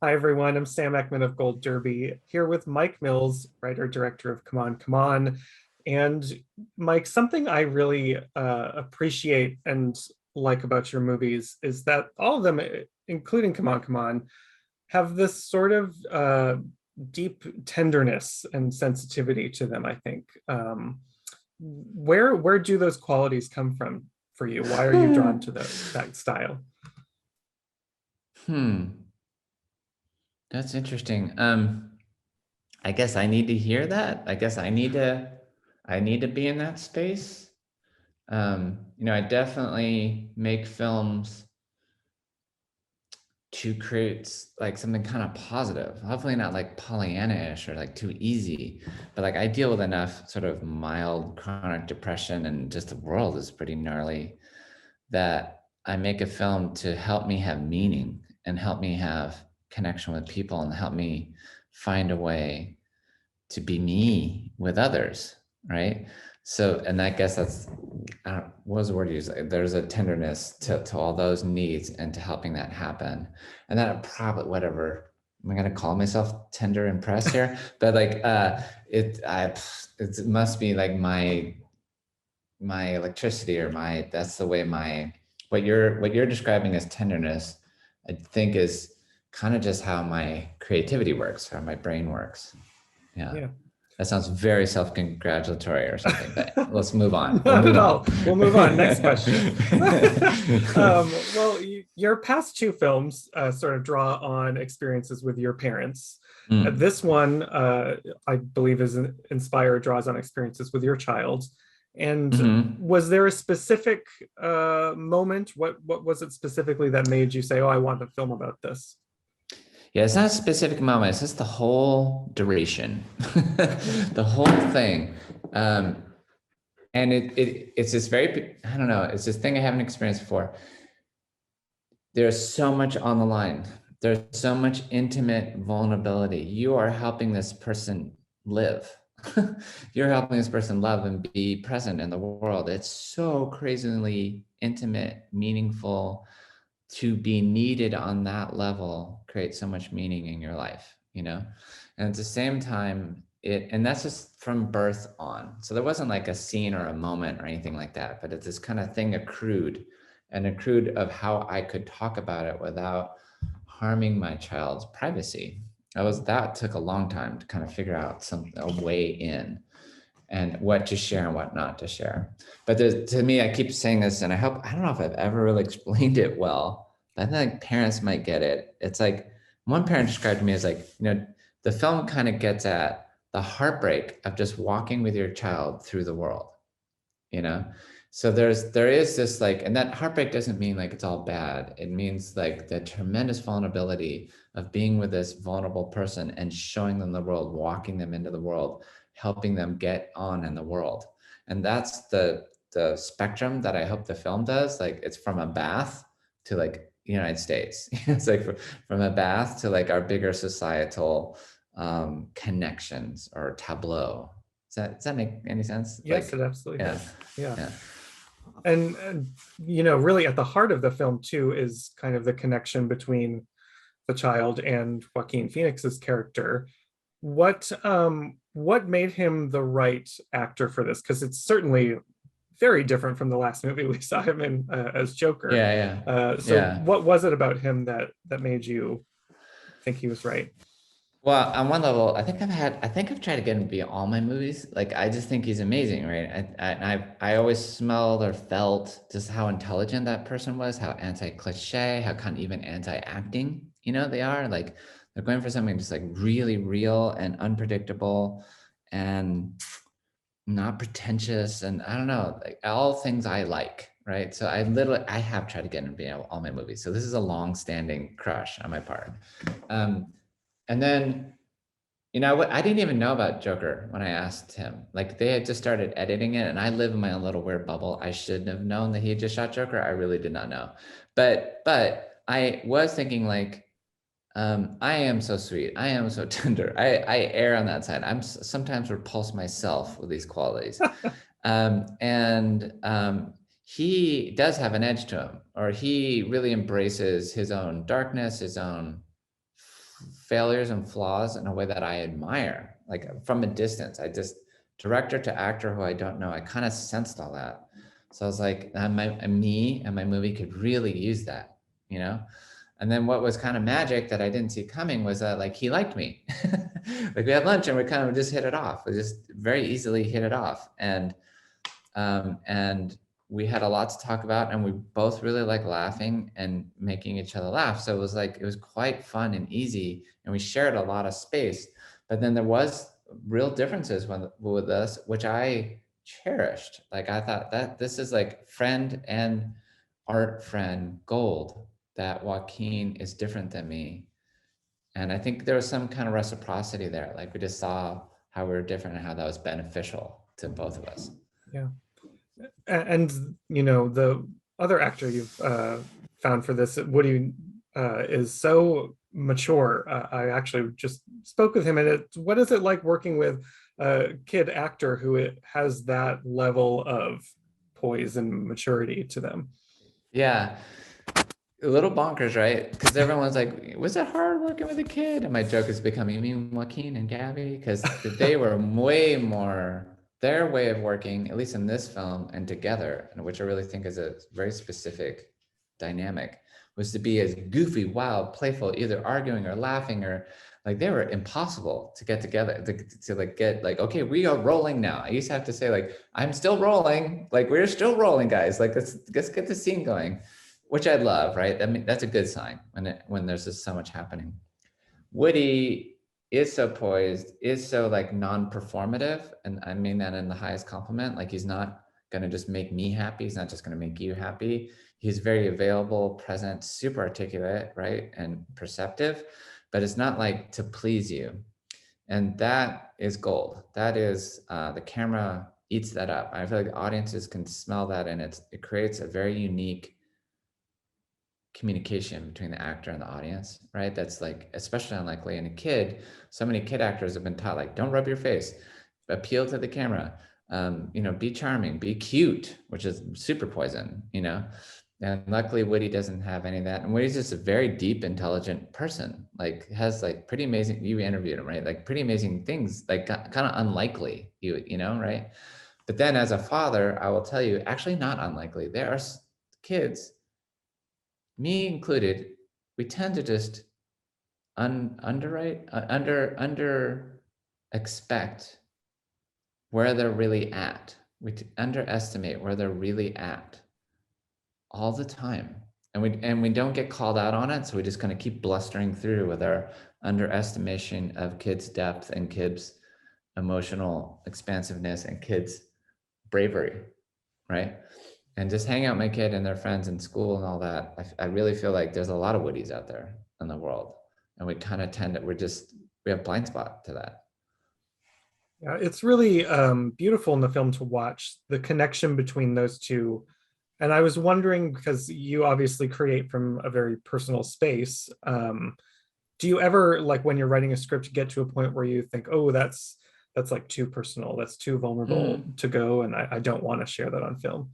Hi, everyone. I'm Sam Eckmann of Gold Derby, here with Mike Mills, writer director of Come On, Come On. And Mike, something I really appreciate and like about your movies is that all of them, including Come On, Come On, have this sort of deep tenderness and sensitivity to them, I think. Where do those qualities come from for you? Why are you drawn to that style? That's interesting. I guess I need to hear that. I guess I need to be in that space. I definitely make films to create like something kind of positive. Hopefully not like Pollyanna-ish or like too easy, but like I deal with enough sort of mild chronic depression and just the world is pretty gnarly that I make a film to help me have meaning and help me have connection with people and help me find a way to be me with others, right? So, and I guess that's, I don't, what was the word you use? There's a tenderness to all those needs and to helping that happen. And that probably, whatever, am I gonna call myself tender and pressed here? But like, it must be like my electricity or that's the way what you're describing as tenderness, I think is kind of just how my creativity works, how my brain works. Yeah. Yeah. That sounds very self-congratulatory or something, but let's move on. We'll Not move at on. all. We'll move on. Next question. Well, your past two films sort of draw on experiences with your parents. This one, I believe, is inspired, draws on experiences with your child. And Mm-hmm. was there a specific moment? What was it specifically that made you say, "Oh, I want to film about this"? Yeah, it's not a specific moment. It's just the whole duration, the whole thing. And it's this very, I don't know, it's this thing I haven't experienced before. There's so much on the line. There's so much intimate vulnerability. You are helping this person live. You're helping this person love and be present in the world. It's so crazily intimate, meaningful. To be needed on that level creates so much meaning in your life, and at the same time and that's just from birth on, so there wasn't like a scene or a moment or anything like that, but it's this kind of thing accrued of how I could talk about it without harming my child's privacy. That took a long time to kind of figure out a way in and what to share and what not to share. But to me, I keep saying this, and I don't know if I've ever really explained it well, but I think parents might get it. It's like one parent described to me as like, the film kind of gets at the heartbreak of just walking with your child through the world, you know? So there is this like, and that heartbreak doesn't mean like it's all bad. It means like the tremendous vulnerability of being with this vulnerable person and showing them the world, walking them into the world, helping them get on in the world. And that's the spectrum that I hope the film does. Like it's from a bath to like the United States. It's like from a bath to like our bigger societal connections or tableau. Does that make any sense? Yes, Like, it absolutely yeah, does. Yeah. yeah. And really at the heart of the film too is kind of the connection between the child and Joaquin Phoenix's character. What made him the right actor for this? Because it's certainly very different from the last movie we saw him in as Joker. Yeah, yeah, So yeah. what was it about him that made you think he was right? Well, on one level, I think I've tried to get him to be in all my movies. Like, I just think he's amazing, right? I always smelled or felt just how intelligent that person was, how anti-cliche, how kind of even anti-acting, they are. Like, they're going for something just like really real and unpredictable and not pretentious. And I don't know, like all things I like, right? So I have tried to get him to be in all my movies. So this is a long-standing crush on my part. And then, I didn't even know about Joker when I asked him. Like they had just started editing it, and I live in my own little weird bubble. I shouldn't have known that he had just shot Joker. I really did not know. But I was thinking like, I am so sweet. I am so tender. I err on that side. I'm sometimes repulse myself with these qualities. And he does have an edge to him, or he really embraces his own darkness, his own failures and flaws in a way that I admire, like from a distance. I just, director to actor who I don't know, I kind of sensed all that. So I was like, me and my movie could really use that, you know? And then what was kind of magic that I didn't see coming was that like he liked me. Like we had lunch and we kind of just hit it off. We just very easily hit it off. And we had a lot to talk about, and we both really like laughing and making each other laugh. So it was like, it was quite fun and easy, and we shared a lot of space. But then there was real differences with us, which I cherished. Like I thought that this is like friend and art friend gold, that Joaquin is different than me. And I think there was some kind of reciprocity there. Like we just saw how we were different and how that was beneficial to both of us. Yeah. And you know, the other actor you've found for this, Woody, is so mature. I actually just spoke with him, and what is it like working with a kid actor who has that level of poise and maturity to them? Yeah, a little bonkers, right? Because everyone's like, was it hard working with a kid? And my joke is becoming, you mean Joaquin and Gabby? Because they were way more, their way of working, at least in this film and together, and which I really think is a very specific dynamic, was to be as goofy, wild, playful, either arguing or laughing, or like they were impossible to get together, to like get like, okay, we are rolling now. I used to have to say like, I'm still rolling, like we're still rolling, guys. Like let's get the scene going, which I love, right? I mean, that's a good sign when there's just so much happening. Woody is so poised, is so like non-performative, and I mean that in the highest compliment. Like he's not gonna just make me happy. He's not just gonna make you happy. He's very available, present, super articulate, right, and perceptive, but it's not like to please you. And that is gold. That is the camera eats that up. I feel like audiences can smell that, and it creates a very unique communication between the actor and the audience, right? That's like especially unlikely in a kid. So many kid actors have been taught like, don't rub your face, appeal to the camera, you know, be charming, be cute, which is super poison, you know. And luckily Woody doesn't have any of that. And Woody's just a very deep, intelligent person, like has like pretty amazing, you interviewed him, right? Like pretty amazing things, like kind of unlikely, you know, right? But then as a father, I will tell you, actually not unlikely. There are kids, me included, we tend to just under expect where they're really at. We underestimate where they're really at all the time. And we don't get called out on it. So we just kind of keep blustering through with our underestimation of kids' depth and kids' emotional expansiveness and kids' bravery, right? And just hang out with my kid and their friends in school and all that. I really feel like there's a lot of Woodies out there in the world. And we kind of tend to, we have blind spot to that. Yeah, it's really beautiful in the film to watch the connection between those two. And I was wondering, because you obviously create from a very personal space, do you ever, like when you're writing a script, get to a point where you think, oh, that's like too personal, that's too vulnerable to go, and I don't want to share that on film?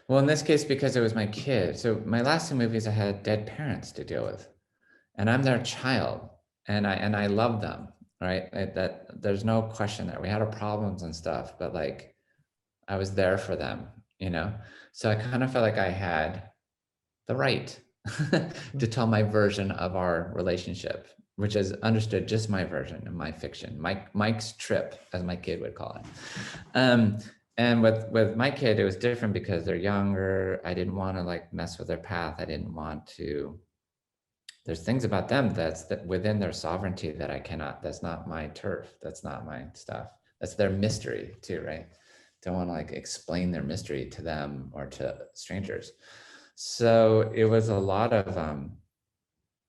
Well, in this case, because it was my kid. So my last two movies, I had dead parents to deal with, and I'm their child, and I love them, right? That there's no question that we had our problems and stuff, but like I was there for them, you know? So I kind of felt like I had the right to tell my version of our relationship, which is understood just my version of my fiction, Mike's trip, as my kid would call it. And with my kid, it was different because they're younger. I didn't want to like mess with their path. I didn't want to, there's things about them that within their sovereignty that I cannot, that's not my turf. That's not my stuff. That's their mystery too, right? Don't want to like explain their mystery to them or to strangers. So it was a lot of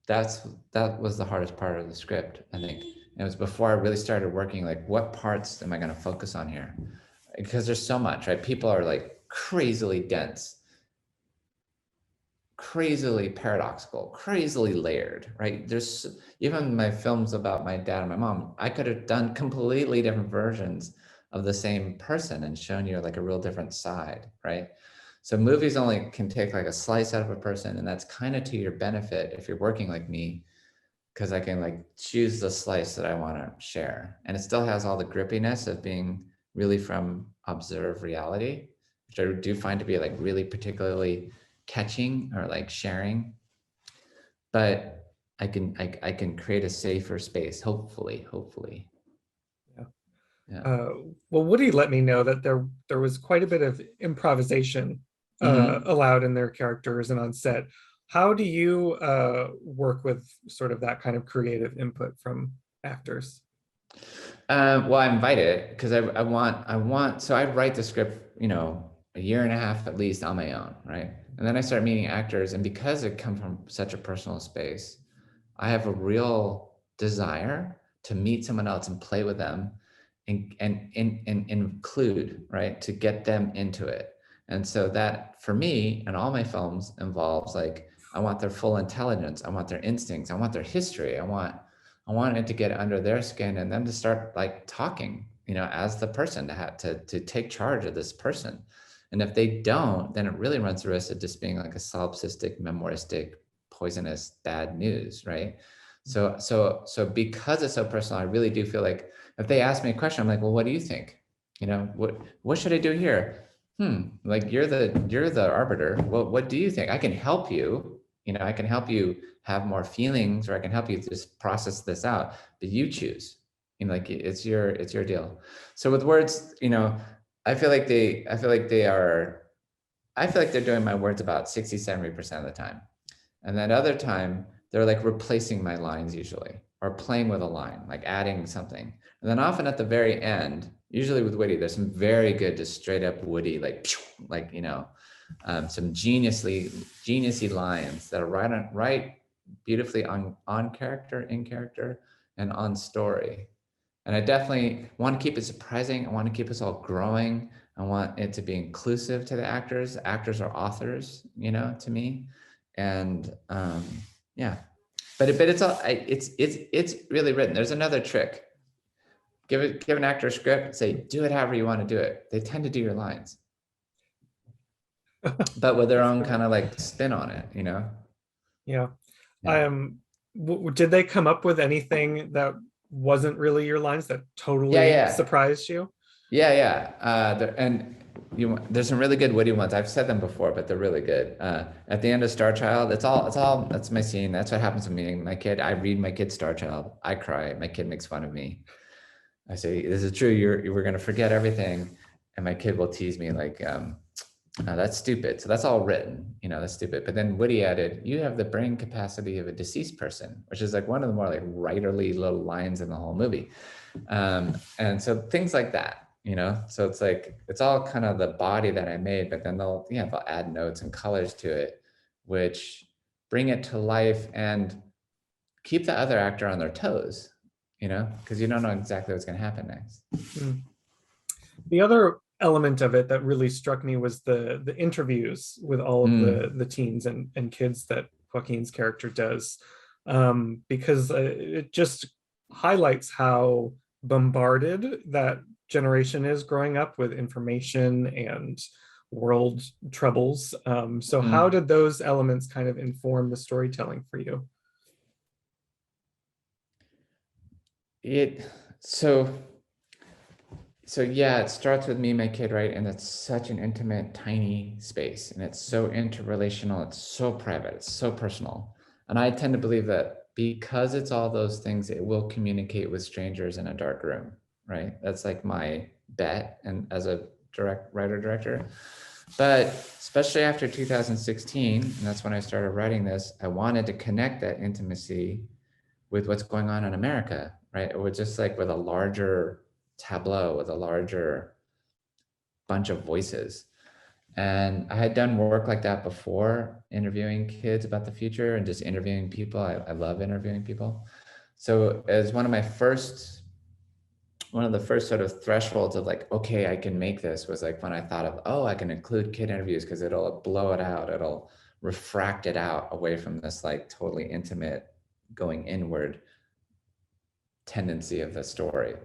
that was the hardest part of the script. I think it was before I really started working, like what parts am I going to focus on here? Because there's so much, right? People are like crazily dense, crazily paradoxical, crazily layered, right? There's even my films about my dad and my mom, I could have done completely different versions of the same person and shown you like a real different side, right? So movies only can take like a slice out of a person, and that's kind of to your benefit if you're working like me, because I can like choose the slice that I want to share. And it still has all the grippiness of being really from observed reality, which I do find to be like really particularly catching or like sharing. But I can create a safer space, hopefully. Yeah. Yeah. Well, Woody let me know that there was quite a bit of improvisation Mm-hmm. allowed in their characters and on set. How do you work with sort of that kind of creative input from actors? Well, I invite it because so I write the script, you know, a year and a half at least on my own, right? And then I start meeting actors, and because it comes from such a personal space, I have a real desire to meet someone else and play with them and include, right, to get them into it. And so that for me and all my films involves like I want their full intelligence, I want their instincts, I want their history, I want it to get under their skin and them to start like talking, you know, as the person to have to take charge of this person. And if they don't, then it really runs the risk of just being like a solipsistic, memoristic, poisonous bad news, right? So because it's so personal, I really do feel like if they ask me a question, I'm like, well, what do you think? You know, what should I do here? Like you're the arbiter. Well, what do you think? I can help you. You know, I can help you have more feelings, or I can help you just process this out. But you choose. You know, like it's your deal. So with words, you know, I feel like they are. I feel like they're doing my words about 60, 70% of the time. And that other time, they're like replacing my lines usually, or playing with a line, like adding something. And then often at the very end, usually with Woody, there's some very good, just straight up Woody, like you know, some geniusly lines that are right beautifully on character, in character, and on story. And I definitely want to keep it surprising. I want to keep us all growing. I want it to be inclusive to the actors. Actors are authors, you know, to me. And yeah, but it's all it's really written. There's another trick. Give an actor a script, say do it however you want to do it. They tend to do your lines, but with their own kind of like spin on it, you know? Yeah. Yeah. Did they come up with anything that wasn't really your lines that Yeah, totally yeah. surprised you? Yeah. And there's some really good witty ones. I've said them before, but they're really good. At the end of Star Child, that's my scene. That's what happens with me and my kid. I read my kid Star Child. I cry. My kid makes fun of me. I say, "This is true. We're gonna forget everything," and my kid will tease me like, "Oh, that's stupid." So that's all written. You know, that's stupid. But then Woody added, "You have the brain capacity of a deceased person," which is like one of the more like writerly little lines in the whole movie. And so things like that, you know. So it's like it's all kind of the body that I made, but then they'll add notes and colors to it, which bring it to life and keep the other actor on their toes, you know, because you don't know exactly what's going to happen next. Mm. The other element of it that really struck me was the interviews with all of the teens and kids that Joaquin's character does, because it just highlights how bombarded that generation is growing up with information and world troubles. So how Mm. did those elements kind of inform the storytelling for you? It so so yeah, it starts with me and my kid, right? And it's such an intimate, tiny space, and it's so interrelational, it's so private, it's so personal. And I tend to believe that because it's all those things, it will communicate with strangers in a dark room, right? That's like my bet, and as a direct writer director. But especially after 2016, and that's when I started writing this, I wanted to connect that intimacy with what's going on in America, right? Or just like with a larger tableau, with a larger bunch of voices. And I had done work like that before, interviewing kids about the future and just interviewing people. I love interviewing people. So as one of the first sort of thresholds of like, okay, I can make this was like when I thought of, oh, I can include kid interviews because it'll blow it out. It'll refract it out away from this like totally intimate going inward tendency of the story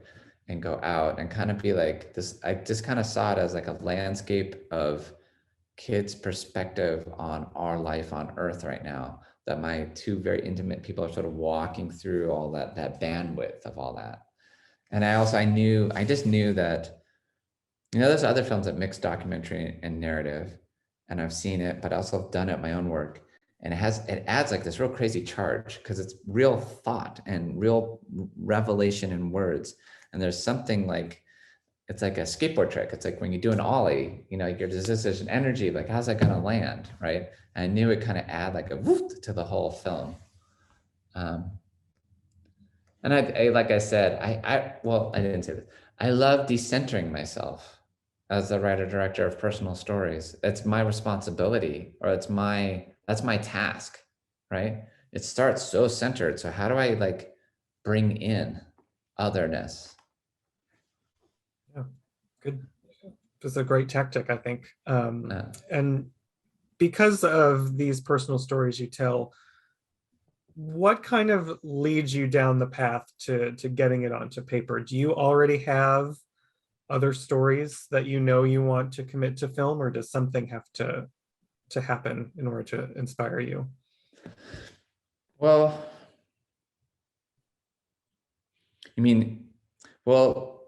and go out and kind of be like this. I just kind of saw it as like a landscape of kids' perspective on our life on earth right now that my two very intimate people are sort of walking through all that bandwidth of all that. And I just knew that, there's other films that mix documentary and narrative, and I've seen it, but I also have done it in my own work. And it adds like this real crazy charge because it's real thought and real revelation in words. And there's something like, it's like a skateboard trick. It's like when you do an ollie, there's this an energy, like how's that gonna land, right? And I knew it kind of add like a whoop to the whole film. And I like I said, well, I didn't say this. I love decentering myself as the writer director of personal stories. It's my responsibility, or that's my task, right? It starts so centered. So how do I like bring in otherness? Yeah, good. It's a great tactic, I think. And because of these personal stories you tell, what kind of leads you down the path to getting it onto paper? Do you already have other stories that you want to commit to film, or does something have to happen in order to inspire you? Well, I mean, well,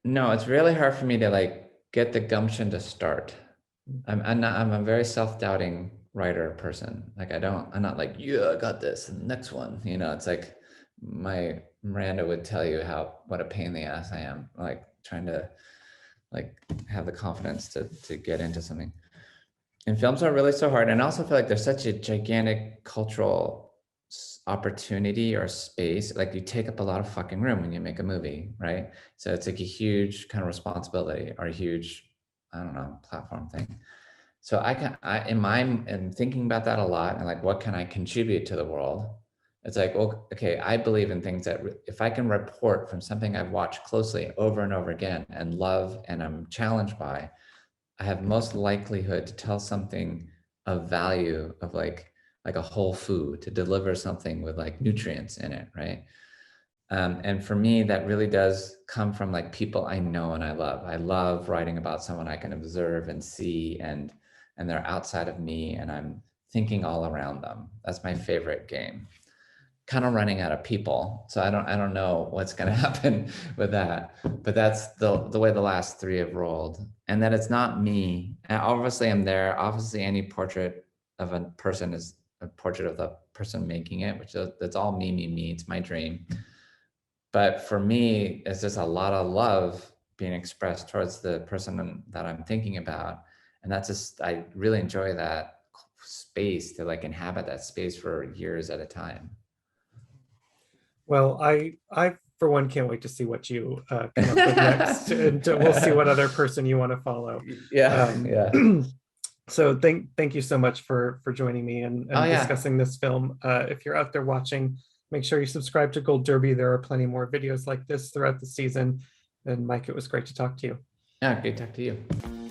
no, it's really hard for me to like get the gumption to start. I'm a very self-doubting writer person. Like I'm not like, yeah, I got this, and next one, it's like my Miranda would tell you what a pain in the ass I am, like trying to like have the confidence to get into something. And films are really so hard. And I also feel like there's such a gigantic cultural opportunity or space. Like you take up a lot of fucking room when you make a movie, right? So it's like a huge kind of responsibility, or a huge, I don't know, platform thing. So I'm thinking about that a lot, and like, what can I contribute to the world? It's like, well, okay, I believe in things that if I can report from something I've watched closely over and over again and love, and I'm challenged by, I have most likelihood to tell something of value, of like a whole food, to deliver something with like nutrients in it, right? And for me, that really does come from like people I know and I love. I love writing about someone I can observe and see, and they're outside of me, and I'm thinking all around them. That's my favorite game. Kind of running out of people, so I don't know what's going to happen with that. But that's the way the last three have rolled, and that it's not me. And obviously, I'm there. Obviously, any portrait of a person is a portrait of the person making it, that's all me. It's my dream. But for me, it's just a lot of love being expressed towards the person that I'm thinking about. And that's just, I really enjoy that space, to like inhabit that space for years at a time. Well, I for one can't wait to see what you come up with next, and we'll see what other person you want to follow. Yeah, yeah. So thank you so much for joining me and discussing this film. If you're out there watching, make sure you subscribe to Gold Derby. There are plenty more videos like this throughout the season. And Mike, it was great to talk to you. Yeah, great to talk to you.